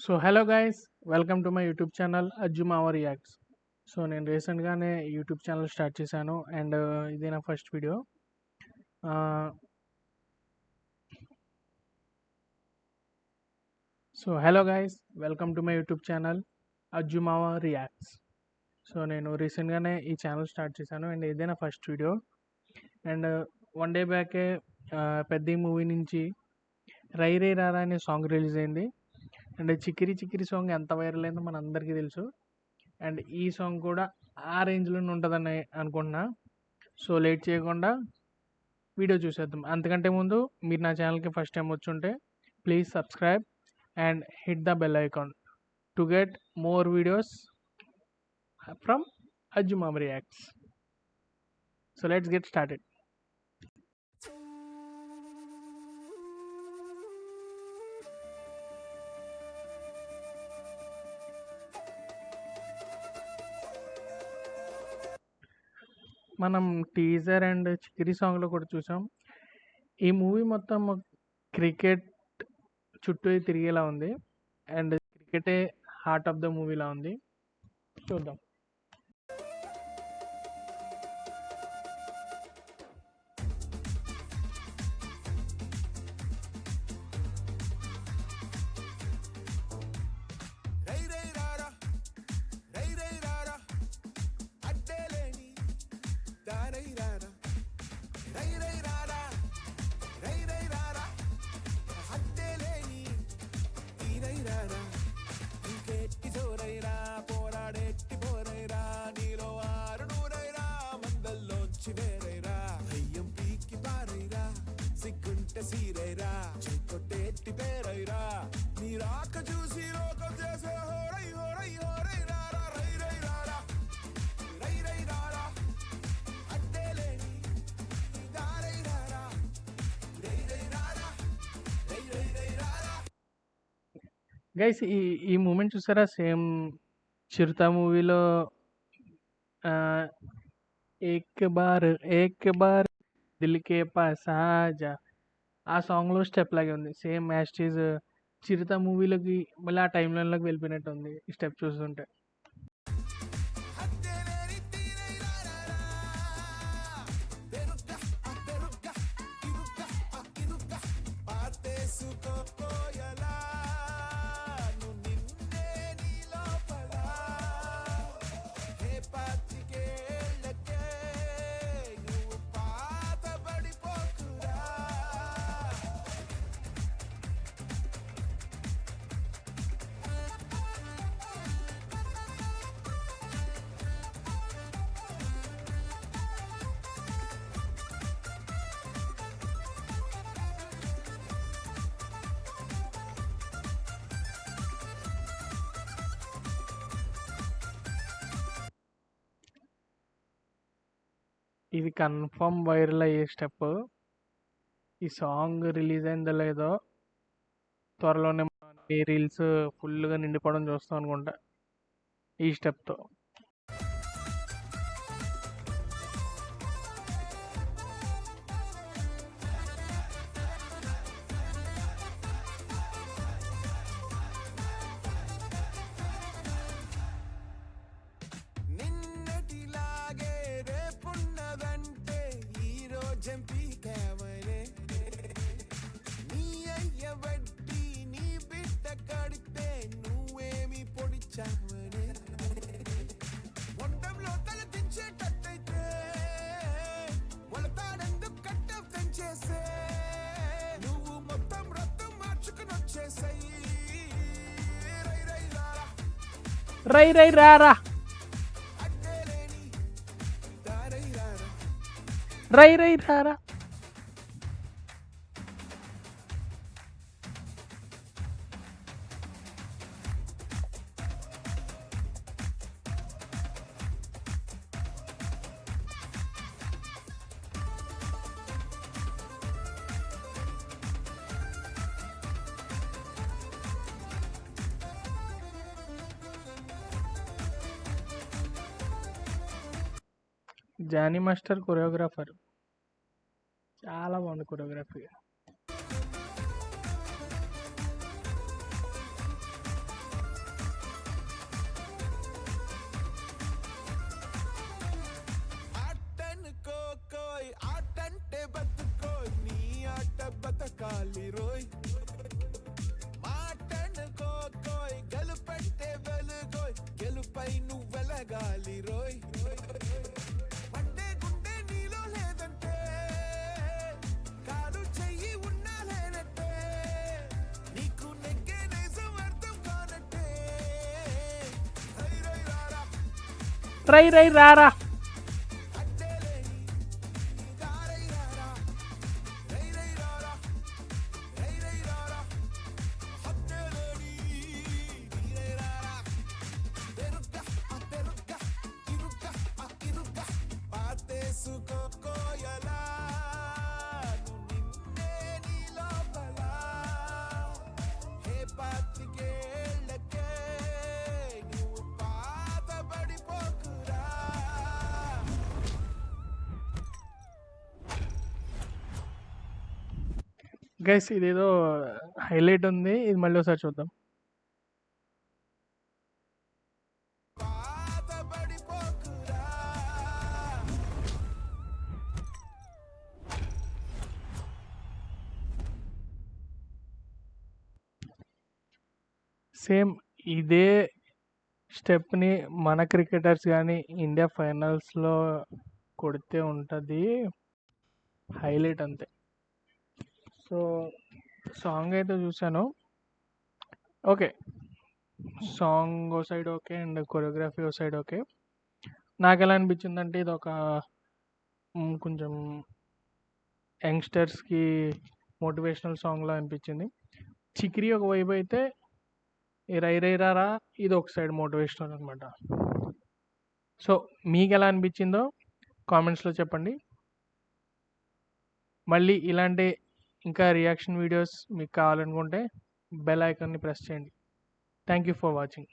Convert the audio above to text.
So hello guys, welcome to my YouTube channel Ajjumava reacts. So నేను రీసెంట్గానే YouTube channel start చేశాను and ఇది నా first video. So hello guys, welcome to my YouTube channel Ajjumava reacts. So నేను రీసెంట్గానే ఈ channel start చేశాను and ఇదే నా first video. And one day బ్యాకే పెద్ద మూవీ నుంచి రై రే రారా అనే సాంగ్ రిలీజ్ అయింది. అండ్ చిక్కిరి చిక్కిరి సాంగ్ ఎంత వైరల్ అయిందో మన అందరికీ తెలుసు. అండ్ ఈ సాంగ్ కూడా ఆ రేంజ్లోనే ఉంటుందని అనుకుంటున్నా. సో లేట్ చేయకుండా వీడియో చూసేద్దాం. అంతకంటే ముందు మీరు నా ఛానల్కి ఫస్ట్ టైం వచ్చుంటే please subscribe and hit the bell icon to get more videos from Ajjumava reacts. So let's get started. మనం టీజర్ అండ్ చికిరి సాంగ్లో కూడా చూసాం. ఈ మూవీ మొత్తం క్రికెట్ చుట్టూ తిరిగేలా ఉంది అండ్ క్రికెటే హార్ట్ ఆఫ్ ద మూవీలా ఉంది. చూద్దాం. గైస్, ఈ మూమెంట్ చూసారా? సేమ్ చిరుత మూవీలో ఏక్ బార్ దిల్ కే పాస్ ఆజా ఆ సాంగ్లో స్టెప్ లాగే ఉంది. సేమ్ యాస్టీజ్ చిరుత మూవీలోకి మళ్ళీ ఆ టైం లైన్లోకి వెళ్ళిపోయినట్టు ఉంది ఈ స్టెప్ చూస్తుంటే. ఇది కన్ఫర్మ్ వైరల్ అయ్యే స్టెప్. ఈ సాంగ్ రిలీజ్ అయిందో లేదో త్వరలోనే ఈ రీల్స్ ఫుల్గా నిండిపోవడం చూస్తాం అనుకుంటా ఈ స్టెప్తో. రై రై రారా రై రై రారా. జానీ మాస్టర్ కొరియోగ్రాఫర్, చాలా బాగుంది కొరియోగ్రఫీ. వెలగాలి రోయ్ మాటనుకోకోయ్ గెలుపెట్టే వెలుగోయ్ గెలుపై నువ్వు వెలగాలి రోయ్ మండే గుండె నీలో లేదంటే కాలు చెయ్యి ఉన్నా లేనట్టే నీకు నెగ్గే నిజం అర్థం కానట్టే రై రై రారా రై రై రారా అడ్డేలేని దారై రారా రై రై రారా రై రై రారా అడ్డేలేని నీరై రారా పెరుక్క ఇరుక్క ఇరుక్క పాతేసుకోకోయలా నిన్నే నీ లోపల హే పాతికేళ్ళకే నువ్వు పాతబడిపోకురా గైస్ ఇదేదో హైలైట్ ఉంది, ఇది మళ్ళీ ఒకసారి చూద్దాం. పాతబడిపోకురా సేమ్ ఇదే స్టెప్ని మన క్రికెటర్స్ కానీ ఇండియా ఫైనల్స్లో కొడితే ఉంటుంది హైలైట్ అంతే. సో సాంగ్ అయితే చూశాను, ఓకే, సాంగ్ ఓ సైడ్ ఓకే అండ్ కొరియోగ్రఫీ ఓ సైడ్ ఓకే. నాకు ఎలా అనిపించిందంటే ఇది ఒక కొంచెం యంగ్స్టర్స్కి మోటివేషనల్ సాంగ్లా అనిపించింది. చిక్రీ ఒక వైపు అయితే ఈ రై రై రారా ఇది ఒక సైడ్ మోటివేషనల్ అనమాట. సో మీకు ఎలా అనిపించిందో కామెంట్స్లో చెప్పండి. మళ్ళీ ఇలాంటి ఇంకా రియాక్షన్ వీడియోస్ మీకు కావాలనుకుంటే బెల్ ఐకాన్ని ప్రెస్ చేయండి. Thank you for watching.